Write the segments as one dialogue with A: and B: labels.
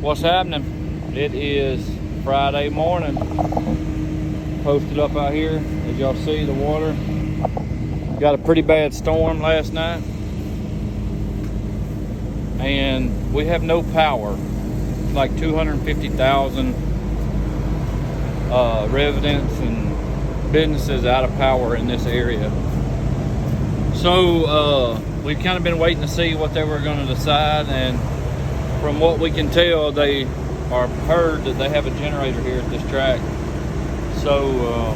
A: What's happening? It is Friday morning. Posted up out here. As y'all see, the water. Got a pretty bad storm last night. And we have no power. Like 250,000 residents and businesses out of power in this area. So we've kind of been waiting to see what they were going to decide, and from what we can tell, they are heard that they have a generator here at this track. So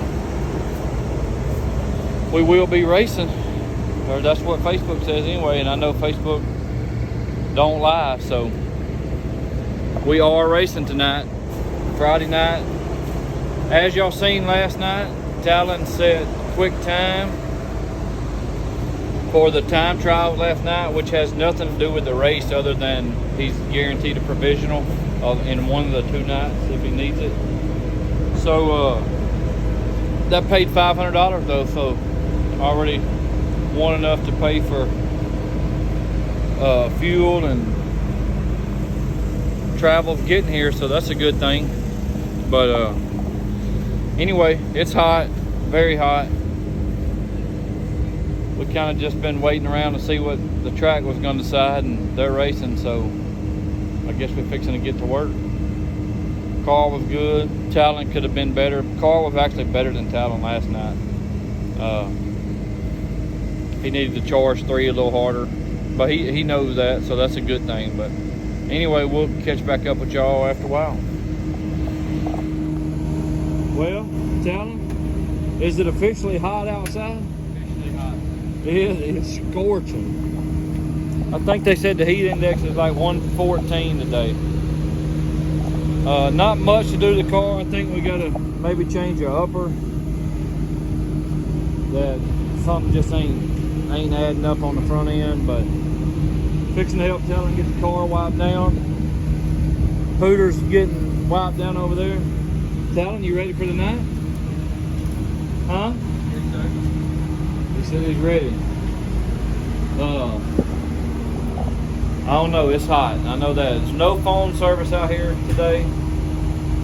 A: we will be racing, or that's what Facebook says anyway, and I know Facebook don't lie, so we are racing tonight, Friday night. As y'all seen last night, Talan set quick time for the time trial last night, which has nothing to do with the race other than he's guaranteed a provisional in one of the 2 nights if he needs it. So that paid $500 though, so already won enough to pay for fuel and travel getting here, so that's a good thing. But anyway, it's hot, very hot. We kind of just been waiting around to see what the track was going to decide, and they're racing, so I guess we're fixing to get to work. Car was good. Talan could have been better. Car was actually better than Talan last night. He needed to charge 3 a little harder, but he knows that, so that's a good thing. But anyway, we'll catch back up with y'all after a while. Well, Talan, is it officially hot outside? It's scorching. I think they said the heat index is like 114 today. Not much to do to the car. I think we gotta maybe change the upper. That something just ain't adding up on the front end, but fixing to help Talan get the car wiped down. Pooter's getting wiped down over there. Talan, you ready for the night? Huh? He said he's ready. I don't know, it's hot. I know that. There's no phone service out here today.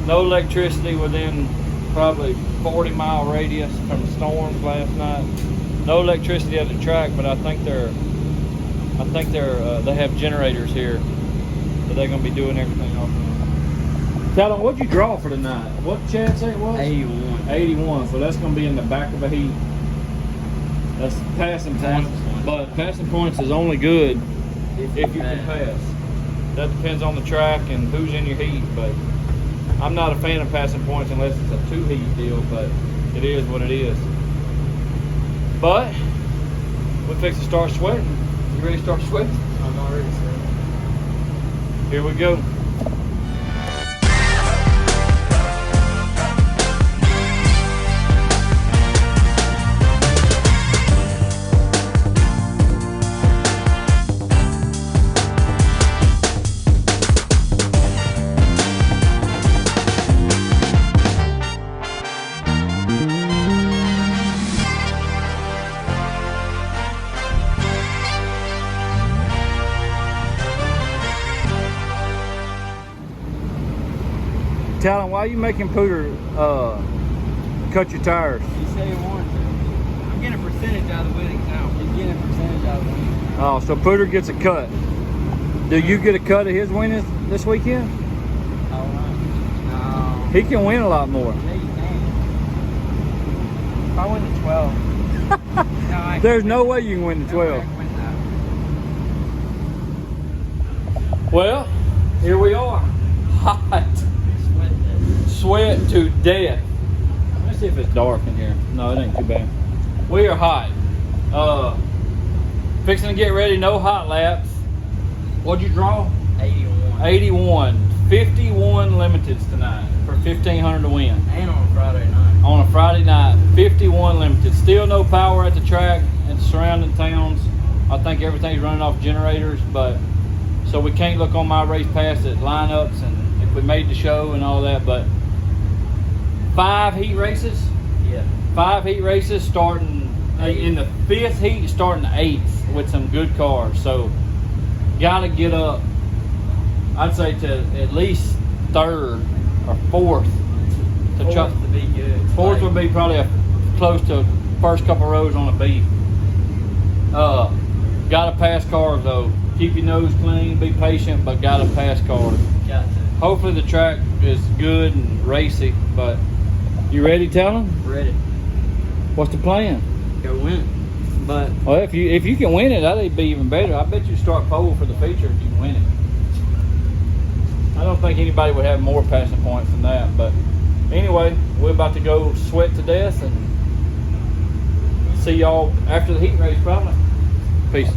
A: No electricity within probably 40-mile radius from the storms last night. No electricity at the track, but I think they have generators here, so they're gonna be doing everything off. Talan, what'd you draw for tonight? What chassis it was?
B: 81.
A: 81. So that's gonna be in the back of a heat. That's passing points, but passing points is only good if you can pass. That depends on the track and who's in your heat, but I'm not a fan of passing points unless it's a 2-heat deal, but it is what it is. But we're fixing to start sweating. You ready to start sweating?
B: I'm already sweating.
A: Here we go. Talan, why are you making Pooter cut your tires?
B: He said he wanted to. I'm getting a percentage out of the winnings now. He's getting a percentage out of the winnings.
A: Oh, so Pooter gets a cut. Do you get a cut of his winnings this weekend?
B: Oh, no.
A: He can win a lot more.
B: Yeah, you can. If I win the 12.
A: There's no way you can win the 12. Well, here we are. Hot. Sweat to death. Let's see if it's dark in here. No, it ain't too bad. We are hot. Fixing to get ready. No hot laps. What'd you draw?
B: 81.
A: 81. 51 limiteds tonight for $1,500 to win.
B: And on a Friday night.
A: On a Friday night, 51 limited. Still no power at the track and surrounding towns. I think everything's running off generators, but so we can't look on my race pass at lineups and if we made the show and all that. But 5 heat races.
B: Yeah.
A: 5 heat races starting in the 5th heat, starting the 8th with some good cars. So gotta get up I'd say to at least third or fourth.
B: Fourth would be good.
A: Fourth would be probably close to first couple rows on a beef. Gotta pass cars though. Keep your nose clean, be patient, but gotta pass cars.
B: Got to.
A: Hopefully the track is good and racy, but you ready, Talan?
B: Ready.
A: What's the plan?
B: Go win it. But
A: Well, if you can win it, that'd be even better. I bet you start pole for the feature if you can win it. I don't think anybody would have more passing points than that, but anyway, we're about to go sweat to death and see y'all after the heat race probably. Peace.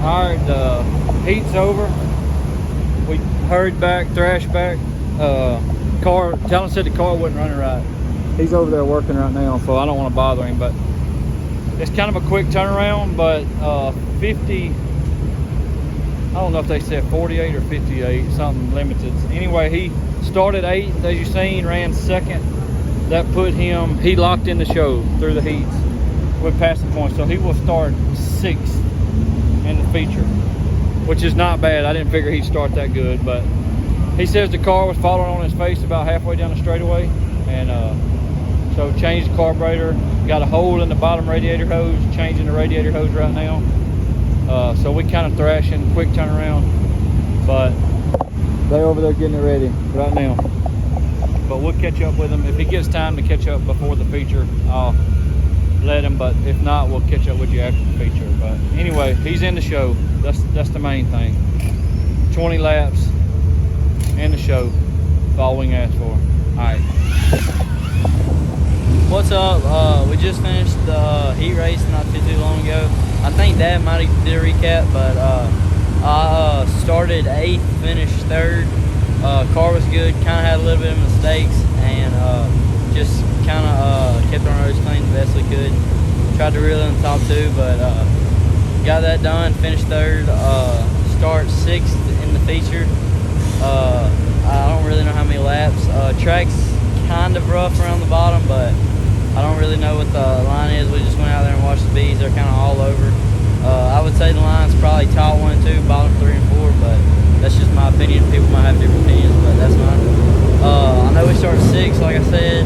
A: All right, the heat's over. We hurried back, thrashed back. Talan said the car wasn't running right. He's over there working right now, so I don't want to bother him, but it's kind of a quick turnaround, but 50, I don't know if they said 48 or 58, something limited. Anyway, he started 8th, as you seen, ran 2nd. That put him, he locked in the show through the heats with passing points, so he will start 6th in the feature, which is not bad. I didn't figure he'd start that good, but he says the car was falling on his face about halfway down the straightaway, and So change the carburetor. Got a hole in the bottom radiator hose. Changing the radiator hose right now. So we kind of thrashing, quick turnaround. But they're over there getting it ready right now. But we'll catch up with him. If he gets time to catch up before the feature, I'll let him. But if not, we'll catch up with you after the feature. But anyway, he's in the show. That's the main thing. 20 laps in the show. That's all we can ask for. All right.
C: What's up? We just finished the heat race not too long ago. I think Dad might have did a recap, but I started 8th, finished 3rd. Car was good, kind of had a little bit of mistakes, and just kind of kept our nose clean the best we could. Tried to reel in the top 2, but got that done, finished 3rd. Start 6th in the feature. I don't really know how many laps. Track's kind of rough around the bottom, but I don't really know what the line is. We just went out there and watched the bees. They're kind of all over. I would say the line's probably top 1 and 2, bottom 3 and 4, but that's just my opinion. People might have different opinions, but that's mine. I know we started 6th, like I said.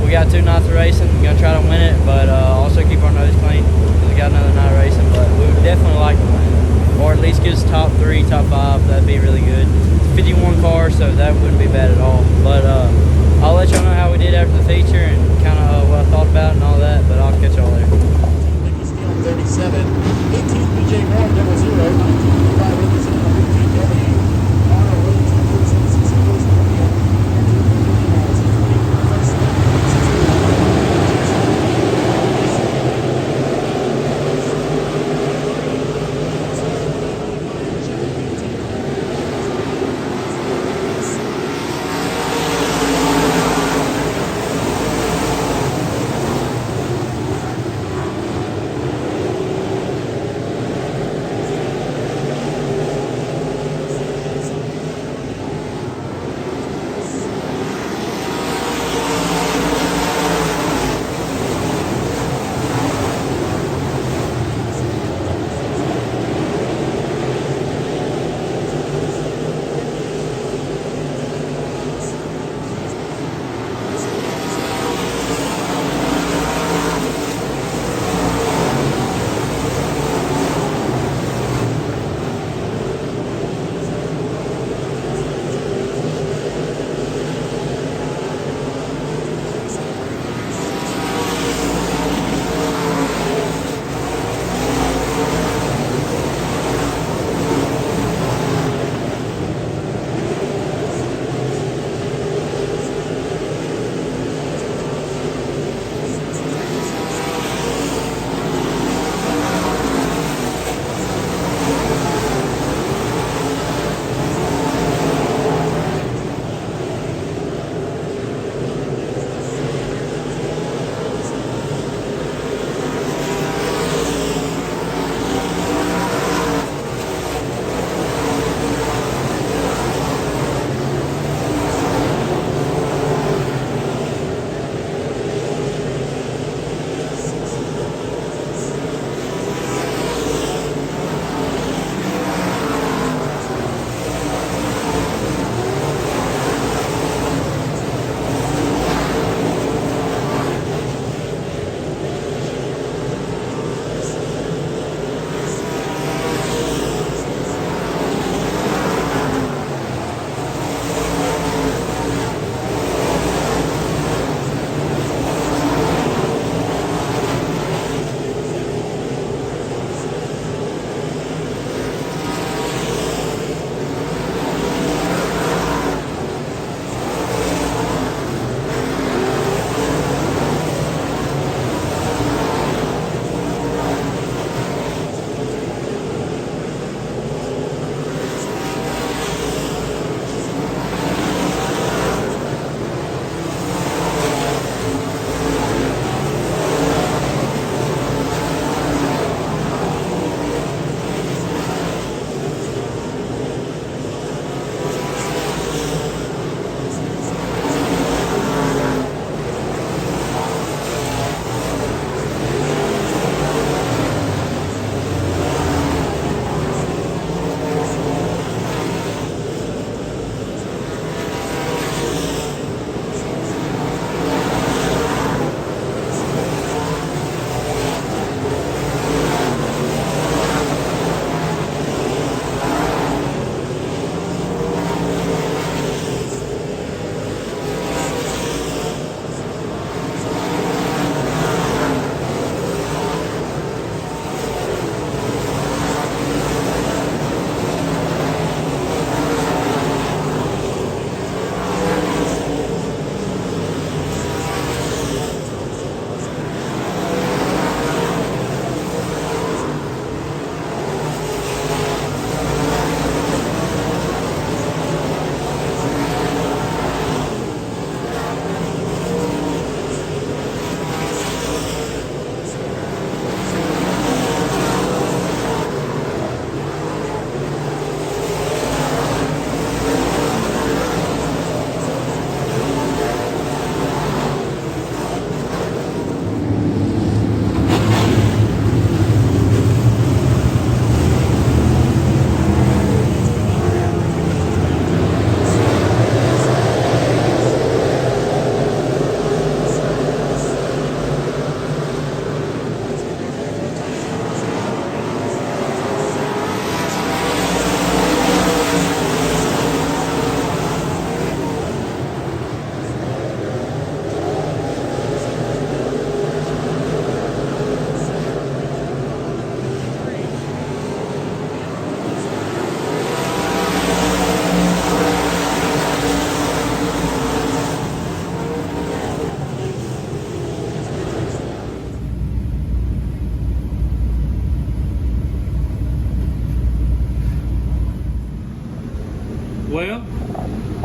C: We got 2 nights of racing. We're gonna try to win it, but also keep our nose clean because we got another night of racing. But we would definitely like to win, or at least get us top 3, top 5. That'd be really good. It's a 51 car, so that wouldn't be bad at all. But I'll let y'all know how we did after the feature and kind of what I thought about it and all that. But I'll catch y'all later.
D: 37, 18th BJ Moore, double 0, 1955 representing the 15W. Arnold Williams, 146, goes to the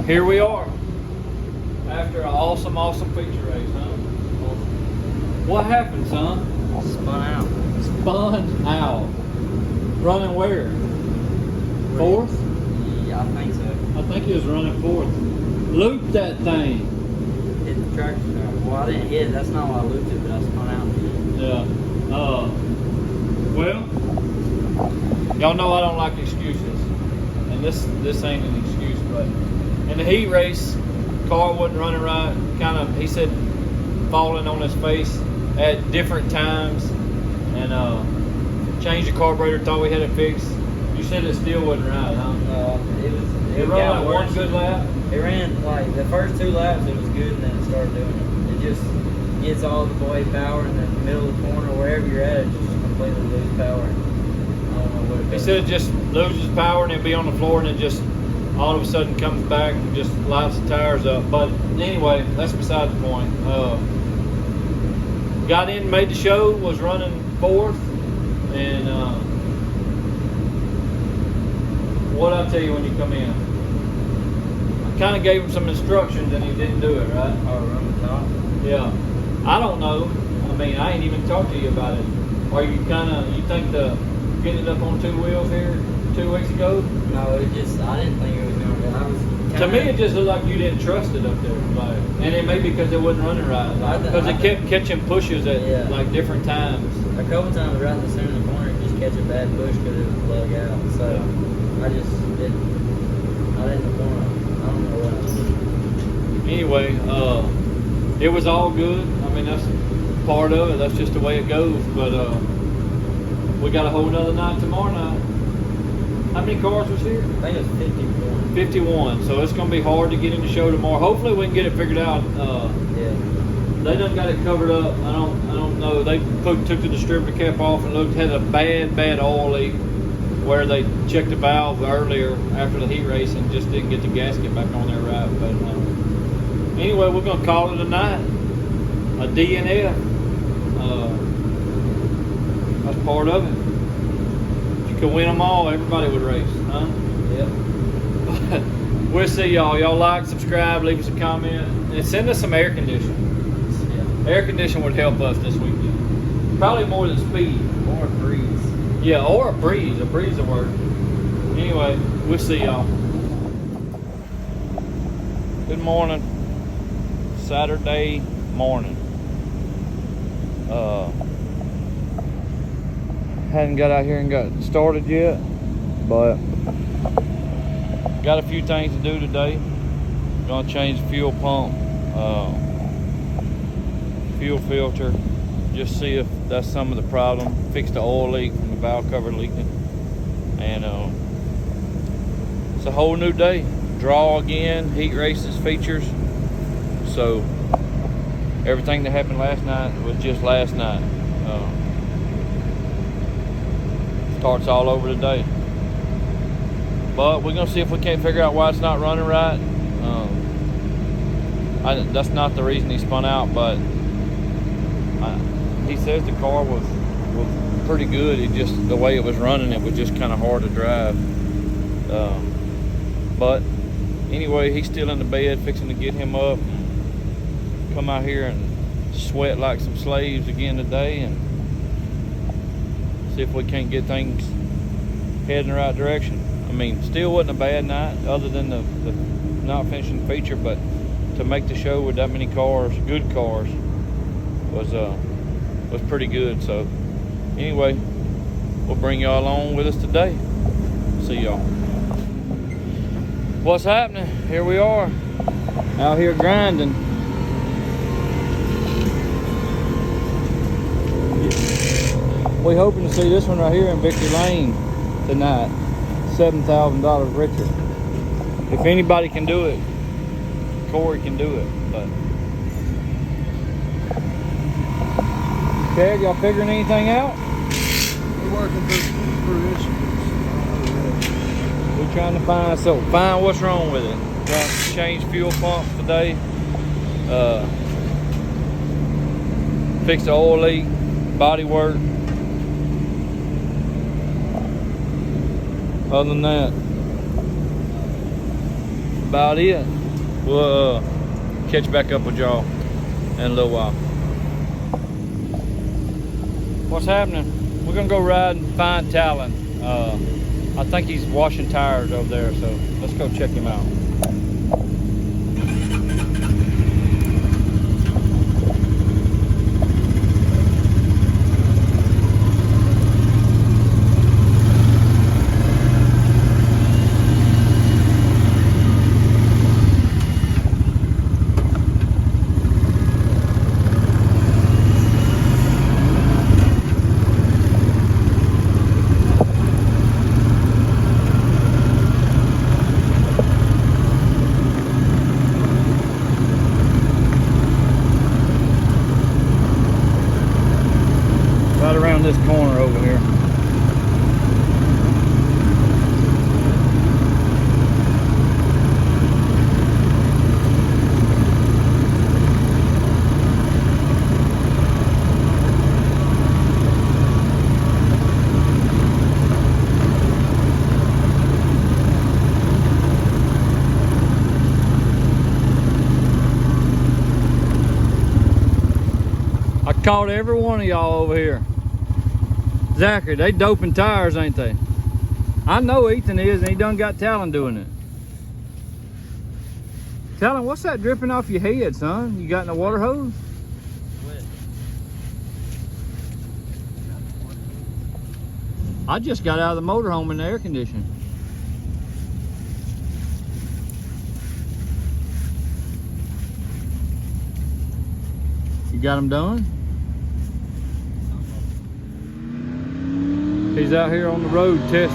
A: here we are. After an awesome, awesome feature race, huh? What happened, son?
C: Spun out.
A: Spun out. Running where? Fourth?
C: Yeah, I think so.
A: I think he was running fourth. Looped that thing.
C: Hit the tractor. Well, I didn't hit it. That's not why I looped it, but I spun out.
A: Yeah. Well, y'all know I don't like excuses, and this ain't an excuse, but in the heat race, car wasn't running right. Kind of, he said, falling on his face at different times, and changed the carburetor. Thought we had it fixed. You said it still wasn't right, huh?
C: It
A: ran
C: got
A: like
C: worse.
A: one good lap.
C: It ran like the first 2 laps. It was good, and then it started doing it. It just gets all the way power, and then the middle of the corner, wherever you're at, it just completely lose power. I don't know what it
A: He
C: is.
A: said it just loses power and then be on the floor, and it just all of a sudden comes back and just lights the tires up. But anyway, that's beside the point. Got in, made the show, was running fourth, and what I tell you when you come in, I kind of gave him some instructions and he didn't do it, right?
C: Oh, run the top.
A: Yeah. I don't know. I mean, I ain't even talked to you about it. Are you you think the getting it up on 2 wheels here 2 weeks ago?
C: No, it just, I didn't think it was going to. I was
A: To me, it just looked like you didn't trust it up there, like, and it may be because it wasn't running right, because it kept catching pushes at like different times.
C: a couple times right in the center of the corner, just catch a bad push because it would plug out. So I just didn't. I didn't want to. I don't know what I was doing.
A: Anyway, it was all good. I mean, that's part of it. That's just the way it goes. But we got a whole nother night tomorrow night. How many cars was here?
C: I think it was 51.
A: 51. So it's going to be hard to get in the show tomorrow. Hopefully we can get it figured out.
C: Yeah.
A: They done got it covered up. I don't know. They took the distributor cap off and looked, had a bad oil leak where they checked the valve earlier after the heat race and just didn't get the gasket back on there right. But anyway, we're gonna call it a night. A DNF. That's part of it. If you could win them all, everybody would race, huh?
C: Yep.
A: We'll see y'all. Y'all like, subscribe, leave us a comment, and send us some air conditioning.
C: Yeah.
A: Air conditioning would help us this weekend. Probably more than speed.
C: Or breeze.
A: Yeah, or a breeze. A breeze will work. Anyway, we'll see y'all. Good morning. Saturday morning. Hadn't got out here and got started yet, but got a few things to do today. Gonna change the fuel pump, fuel filter, just see if that's some of the problem. Fix the oil leak from the valve cover leaking, and it's a whole new day. Draw again, heat races, features. So everything that happened last night was just last night. Starts all over today. But we're gonna see if we can't figure out why it's not running right. That's not the reason he spun out, but he says the car was pretty good. It just, the way it was running, it was just kind of hard to drive. But anyway, he's still in the bed, fixing to get him up. Come out here and sweat like some slaves again today, and see if we can't get things heading in the right direction. I mean, still wasn't a bad night, other than the not finishing the feature, but to make the show with that many cars, good cars, was pretty good. So anyway, we'll bring y'all along with us today. See y'all. What's happening? Here we are, out here grinding. We hoping to see this one right here in Victory Lane tonight. $7,000 richer. If anybody can do it, Corey can do it. But Chad, y'all figuring anything out?
B: We're working through issues.
A: We're trying to find what's wrong with it. Trying to change fuel pumps today. Fix the oil leak, body work. Other than that, about it. We'll catch back up with y'all in a little while. What's happening? We're gonna go ride and find Talan. I think he's washing tires over there, so let's go check him out. Right around this corner over here. I caught every one of y'all over here. Zachary, they doping tires, ain't they? I know Ethan is, and he done got Talan doing it. Talan, what's that dripping off your head, son? You got in a water hose?
C: Wet.
A: I just got out of the motorhome in the air conditioning. You got them done? He's out here on the road testing.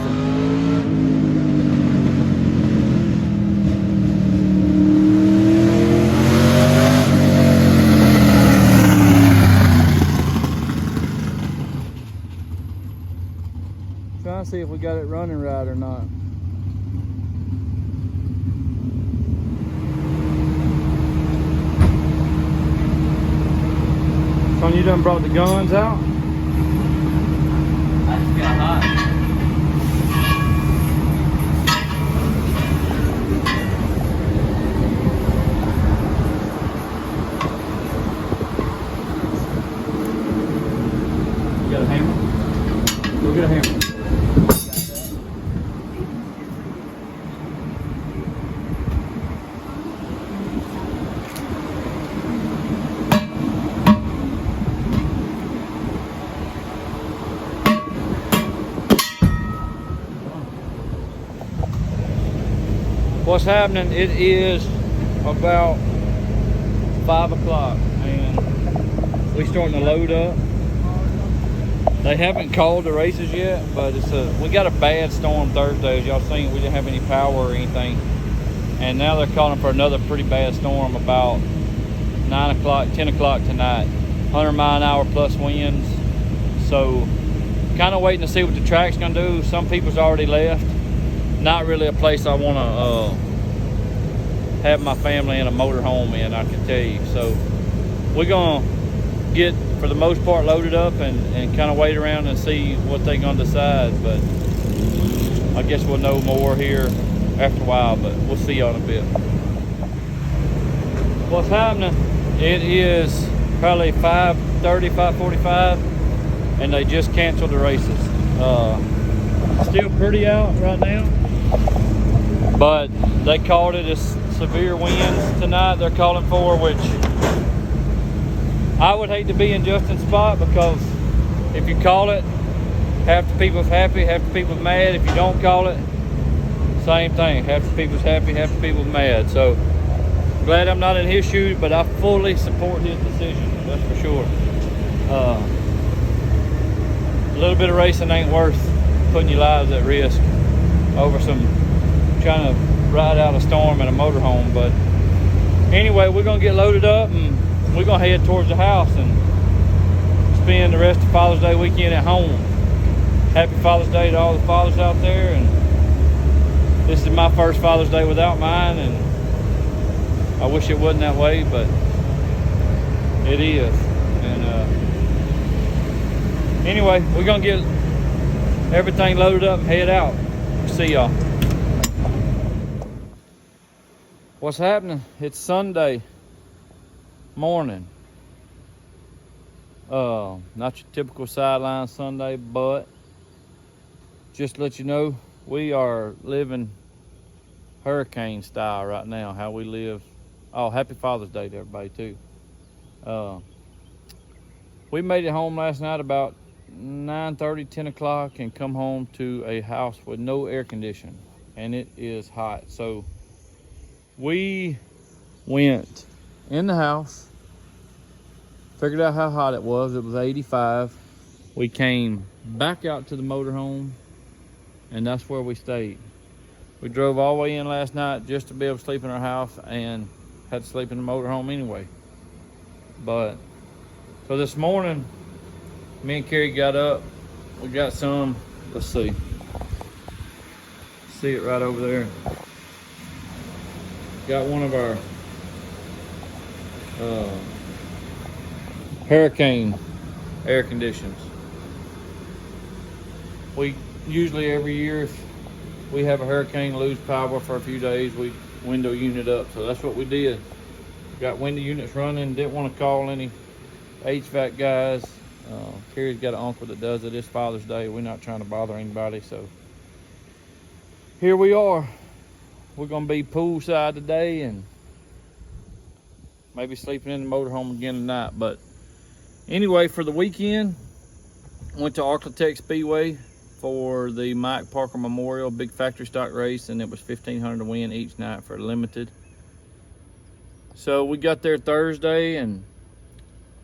A: Trying to see if we got it running right or not. Son, you done brought the guns out?
C: I just got hot.
A: You got a hammer? Go get a hammer. What's happening? It is about 5 o'clock and we starting to load up. They haven't called the races yet, but we got a bad storm Thursday. As y'all seen, we didn't have any power or anything, and now they're calling for another pretty bad storm about 9 o'clock, 10 o'clock tonight. 100-mile-an-hour plus winds. So kind of waiting to see what the track's gonna do. Some people's already left. Not really a place I want to have my family in a motorhome in, I can tell you. So we're gonna get, for the most part, loaded up and kind of wait around and see what they're gonna decide. But I guess we'll know more here after a while, but we'll see y'all in a bit. What's happening? It is probably 5:30, 5:45, and they just canceled the races. Still pretty out right now, but they called it as severe winds tonight they're calling for, which I would hate to be in Justin's spot, because if you call it, half the people's happy, half the people's mad. If you don't call it, same thing, half the people's happy, half the people's mad. So glad I'm not in his shoes, but I fully support his decision, that's for sure. A little bit of racing ain't worth putting your lives at risk over trying to ride out a storm in a motorhome. But anyway, we're gonna get loaded up and we're gonna head towards the house and spend the rest of Father's Day weekend at home. Happy Father's Day to all the fathers out there, and this is my first Father's Day without mine, and I wish it wasn't that way, but it is. And anyway, we're gonna get everything loaded up and head out. See y'all. What's happening? It's Sunday morning. Not your typical sideline Sunday, but just to let you know, we are living hurricane style right now, how we live. Oh, happy Father's Day to everybody too. We made it home last night about 9:30, 10 o'clock, and come home to a house with no air conditioning, and it is hot. So we went in the house, figured out how hot it was. It was 85. We came back out to the motorhome, and that's where we stayed. We drove all the way in last night just to be able to sleep in our house, and had to sleep in the motorhome anyway. But so this morning, me and Carrie got up. We got some, let's see it right over there. Got one of our hurricane air conditioners. We usually every year, if we have a hurricane lose power for a few days, we window unit up. So that's what we did. Got window units running. Didn't want to call any HVAC guys. Carrie's got an uncle that does it. It's Father's Day. We're not trying to bother anybody, so here we are. We're gonna be poolside today and maybe sleeping in the motorhome again tonight. But anyway, for the weekend, went to Ark-La-Tex Speedway for the Mike Parker Memorial big factory stock race, and it was $1,500 to win each night for limited. So we got there Thursday and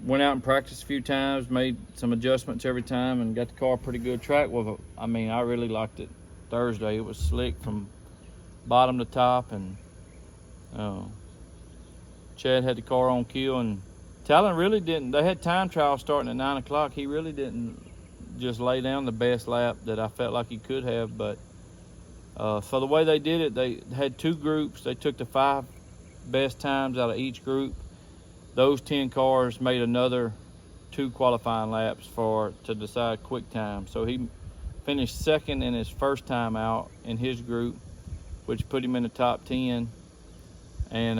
A: went out and practiced a few times, made some adjustments every time, and got the car pretty good. Track was, I mean, I really liked it Thursday. It was slick from bottom to top, and Chad had the car on kill, and Talan really didn't. They had time trials starting at 9 o'clock. He really didn't just lay down the best lap that I felt like he could have. But for the way they did it, they had two groups. They took the 5 best times out of each group. Those 10 cars made another 2 qualifying laps to decide quick time. So he finished second in his first time out in his group, which put him in the top 10. And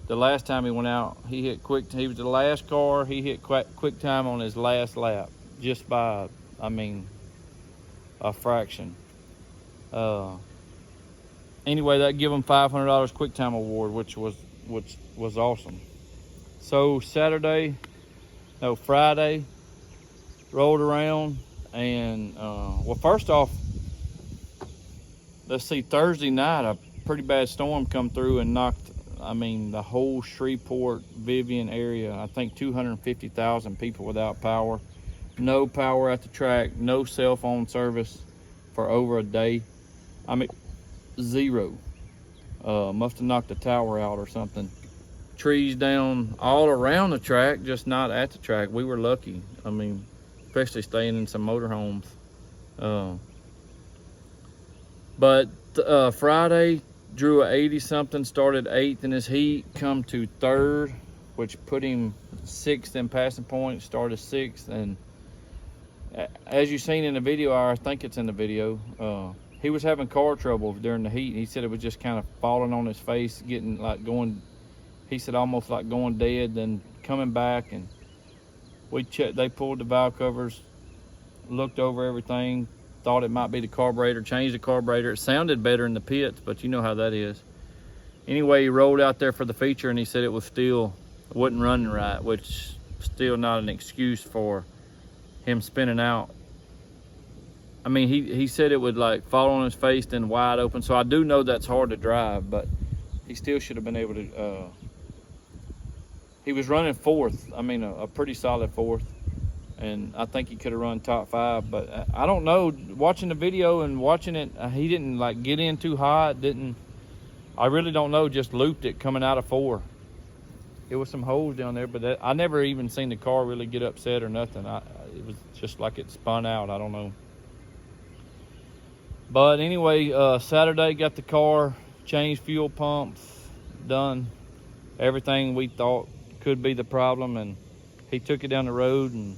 A: the last time he went out, he hit quick. He was the last car. He hit quick time on his last lap, just by, I mean, a fraction. Anyway, that give him $500 quick time award, which was awesome. So Friday rolled around, and well, first off, let's see, Thursday night a pretty bad storm come through and knocked, I mean, the whole Shreveport Vivian area, I think 250,000 people without power. No power at the track, no cell phone service for over a day. I mean, zero. Must have knocked the tower out or something. Trees down all around the track, just not at the track. We were lucky. I mean, especially staying in some motorhomes. But Friday, drew a 80-something, started 8th in his heat, come to 3rd, which put him 6th in passing points, started 6th. And as you've seen in the video, I think it's in the video, he was having car trouble during the heat. He said it was just kind of falling on his face, getting like going, he said almost like going dead, then coming back. And we checked, they pulled the valve covers, looked over everything, thought it might be the carburetor, changed the carburetor. It sounded better in the pits, but you know how that is. Anyway, he rolled out there for the feature, and he said it wasn't running right, which still not an excuse for him spinning out. I mean, he said it would like fall on his face, then wide open. So I do know that's hard to drive, but he still should have been able to. He was running 4th. I mean, a pretty solid 4th. And I think he could have run top 5, but I don't know. Watching the video and watching it, he didn't like get in too hot. I really don't know. Just looped it coming out of 4. It was some holes down there, but I never even seen the car really get upset or nothing. It was just like it spun out. I don't know. But anyway, Saturday got the car, changed fuel pumps, done everything we thought could be the problem, and he took it down the road and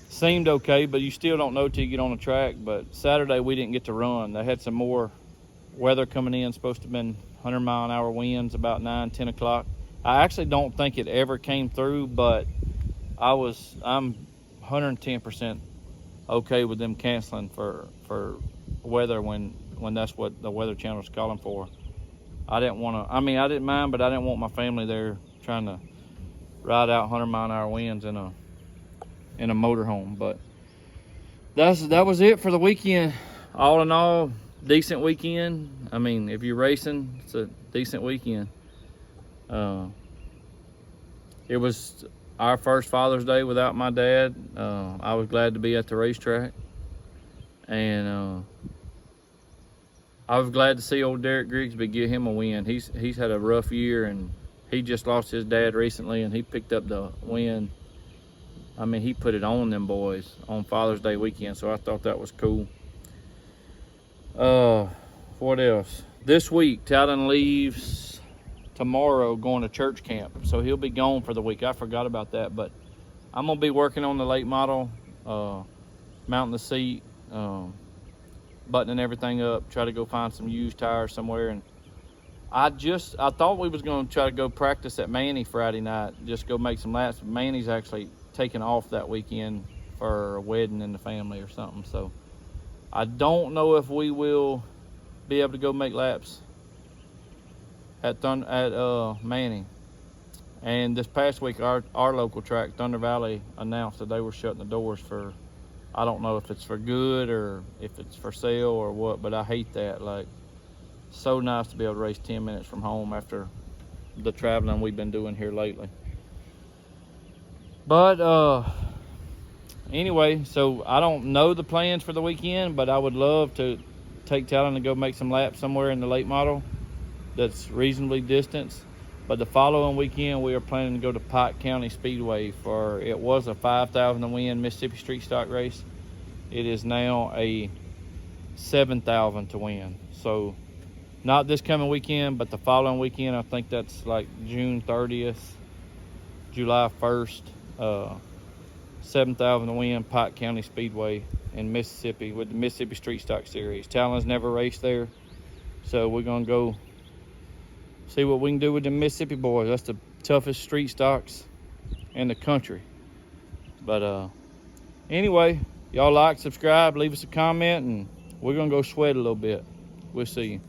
A: seemed okay, but you still don't know till you get on the track. But Saturday we didn't get to run. They had some more weather coming in, supposed to have been 100-mile-an-hour winds about 9, 10 o'clock. I actually don't think it ever came through, but I'm 110% okay with them canceling for weather when that's what the Weather Channel was calling for. I didn't want to. I mean, I didn't mind, but I didn't want my family there trying to ride out 100-mile-an-hour winds in a motorhome. But that was it for the weekend. All in all, decent weekend. I mean, if you're racing, it's a decent weekend. It was our first Father's Day without my dad. I was glad to be at the racetrack, and I was glad to see old Derek Grigsby give him a win. He's had a rough year, and he just lost his dad recently, and he picked up the win. I mean, he put it on them boys on Father's Day weekend, so I thought that was cool. What else? This week, Talan leaves tomorrow going to church camp, so he'll be gone for the week. I forgot about that, but I'm gonna be working on the late model, mounting the seat, buttoning everything up, try to go find some used tires somewhere. And I thought we was going to try to go practice at Manny Friday night, just go make some laps. Manny's actually taking off that weekend for a wedding in the family or something, so I don't know if we will be able to go make laps at Manny. And this past week, our local track, Thunder Valley, announced that they were shutting the doors for, I don't know if it's for good or if it's for sale or what, but I hate that. Like, so nice to be able to race 10 minutes from home after the traveling we've been doing here lately. But anyway, so I don't know the plans for the weekend, but I would love to take Talan and go make some laps somewhere in the late model that's reasonably distanced. But the following weekend, we are planning to go to Pike County Speedway for, it was a 5,000 to win Mississippi Street Stock race. It is now a 7,000 to win. So not this coming weekend, but the following weekend. I think that's like June 30th, July 1st. 7,000 to win Pike County Speedway in Mississippi with the Mississippi Street Stock Series. Talan's never raced there, so we're gonna go see what we can do with the Mississippi boys. That's the toughest street stocks in the country. But anyway, y'all like, subscribe, leave us a comment, and we're gonna go sweat a little bit. We'll see you.